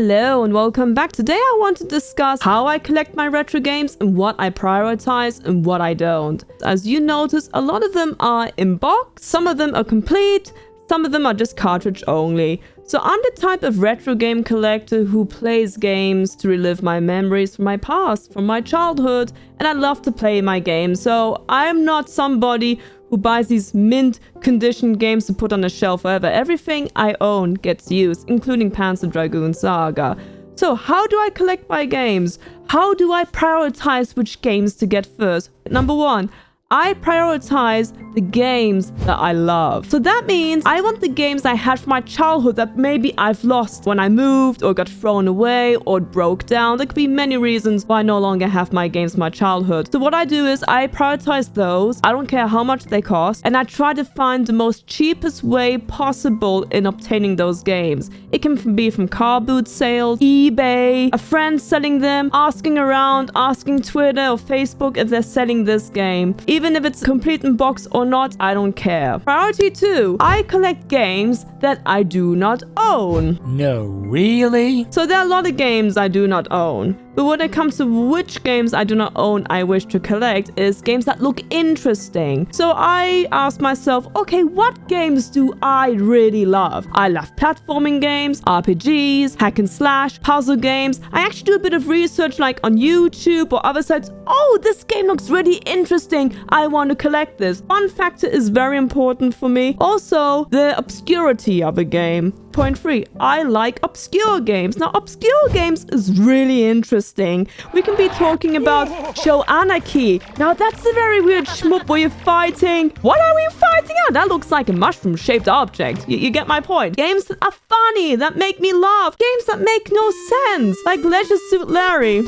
Hello and welcome back. Today I want to discuss how I collect my retro games and what I prioritize and what I don't. As you notice, a lot of them are in box, some of them are complete, some of them are just cartridge only. So I'm the type of retro game collector who plays games to relive my memories from my past, from my childhood, and I love to play my games. So I'm not somebody who buys these mint condition games to put on a shelf forever. Everything I own gets used, including Panzer Dragoon Saga. So how do I collect my games? How do I prioritize which games to get first? Number one, I prioritize the games that I love. So that means I want the games I had from my childhood that maybe I've lost when I moved or got thrown away or broke down. There could be many reasons why I no longer have my games from my childhood. So what I do is I prioritize those. I don't care how much they cost. And I try to find the most cheapest way possible in obtaining those games. It can be from car boot sales, eBay, a friend selling them, asking around, asking Twitter or Facebook if they're selling this game. Even if it's complete in box or not, I don't care. Priority 2. I collect games that I do not own. No, really? So there are a lot of games I do not own. But when it comes to which games I do not own I wish to collect is games that look interesting. So I ask myself, okay, what games do I really love? I love platforming games, RPGs, hack and slash, puzzle games. I actually do a bit of research like on YouTube or other sites. Oh, this game looks really interesting. I want to collect this. Fun factor is very important for me. Also, the obscurity of a game. Point 3. I like obscure games. Now, obscure games is really interesting. We can be talking about Show Anarchy. Now, that's a very weird shmup where you're fighting. What are we fighting at? That looks like a mushroom-shaped object. You get my point. Games that are funny, that make me laugh. Games that make no sense. Like Leisure Suit Larry.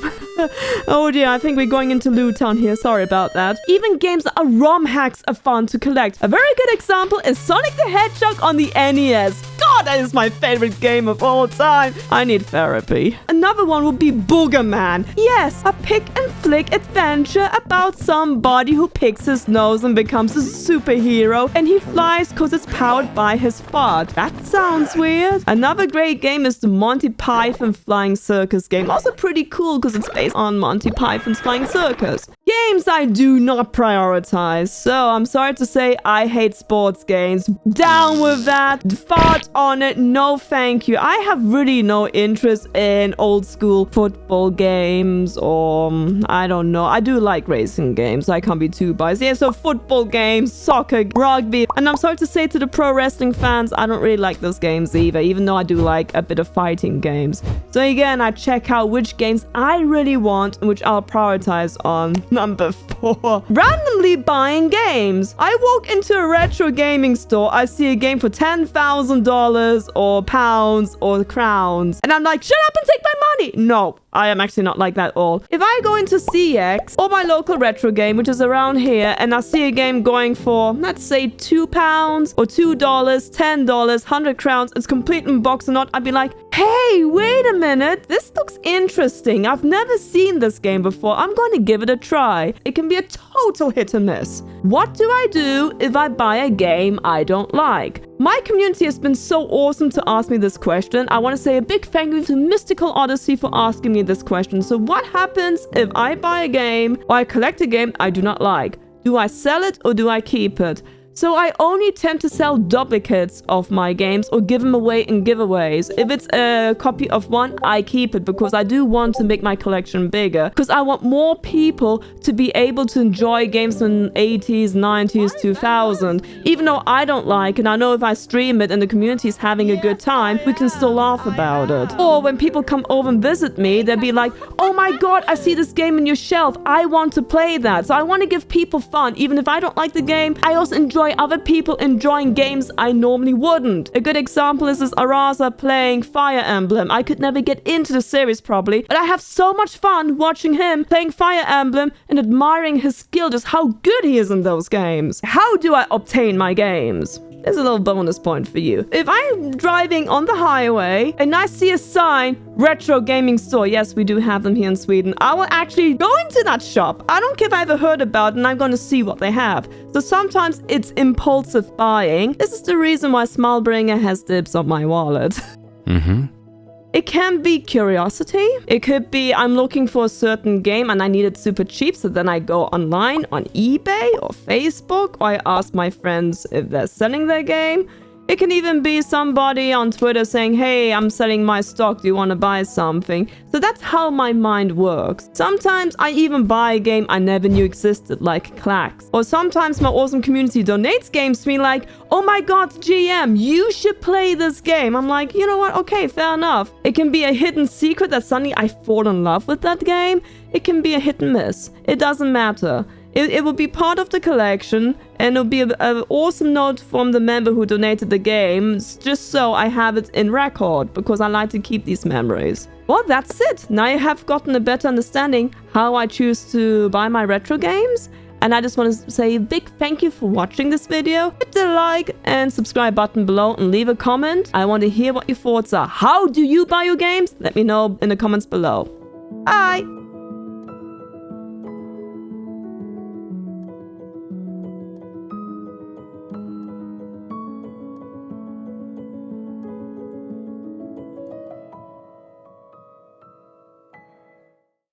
Oh dear, I think we're going into Loot Town here. Sorry about that. Even games that are ROM hacks are fun to collect. A very good example is Sonic the Hedgehog on the NES. God, that is my favorite game of all time. I need therapy. Another one would be Boogerman. Yes, a pick and flick adventure about somebody who picks his nose and becomes a superhero, and he flies because it's powered by his fart. That sounds weird. Another great game is the Monty Python Flying Circus game. Also pretty cool because it's based on Monty Python's Flying Circus. Games I do not prioritize. So I'm sorry to say I hate sports games. Down with that. Fart on it. No thank you. I have really no interest in old school football games or I don't know. I do like racing games. I can't be too biased. Yeah, so football games, soccer, rugby. And I'm sorry to say to the pro wrestling fans, I don't really like those games either, even though I do like a bit of fighting games. So again, I check out which games I really want and which I'll prioritize on. Number 4. Randomly buying games. I walk into a retro gaming store. I see a game for $10,000 or pounds or crowns. And I'm like, shut up and take my money. No, I am actually not like that at all. If I go into CX or my local retro game, which is around here, and I see a game going for, let's say, £2 or $2, $10, 100 crowns, it's complete in box or not, I'd be like, hey, wait a minute. This looks interesting. I've never seen this game before. I'm going to give it a try. It can be a total hit or miss. What do I do if I buy a game I don't like? My community has been so awesome to ask me this question. I want to say a big thank you to Mystical Odyssey for asking me this question. So what happens if I buy a game or I collect a game I do not like? Do I sell it or do I keep it? So I only tend to sell duplicates of my games or give them away in giveaways. If it's a copy of one, I keep it because I do want to make my collection bigger. Because I want more people to be able to enjoy games from the 80s, 90s, 2000. Even though I don't like it, I know if I stream it and the community is having a good time, we can still laugh about it. Or when people come over and visit me, they'll be like, oh my god, I see this game in your shelf. I want to play that. So I want to give people fun. Even if I don't like the game, I also enjoy other people enjoying games I normally wouldn't. A good example is this Arasa playing Fire Emblem. I could never get into the series probably, but I have so much fun watching him playing Fire Emblem and admiring his skill, just how good he is in those games. How do I obtain my games? There's a little bonus point for you. If I'm driving on the highway and I see a sign, retro gaming store, yes, we do have them here in Sweden, I will actually go into that shop. I don't care if I ever heard about it, and I'm going to see what they have. So sometimes it's impulsive buying. This is the reason why Smalbringer has dibs on my wallet. It can be curiosity. It could be I'm looking for a certain game and I need it super cheap, so then I go online on eBay or Facebook, or I ask my friends if they're selling their game. It can even be somebody on Twitter saying, hey, I'm selling my stock, do you want to buy something? So that's how my mind works. Sometimes I even buy a game I never knew existed, like Clax. Or sometimes my awesome community donates games to me like, oh my god, GM, you should play this game. I'm like, you know what, okay, fair enough. It can be a hidden secret that suddenly I fall in love with that game. It can be a hit and miss. It doesn't matter. It will be part of the collection, and it'll be an awesome note from the member who donated the games, just so I have it in record, because I like to keep these memories. Well, that's it. Now you have gotten a better understanding how I choose to buy my retro games. And I just want to say a big thank you for watching this video. Hit the like and subscribe button below and leave a comment. I want to hear what your thoughts are. How do you buy your games? Let me know in the comments below. Bye!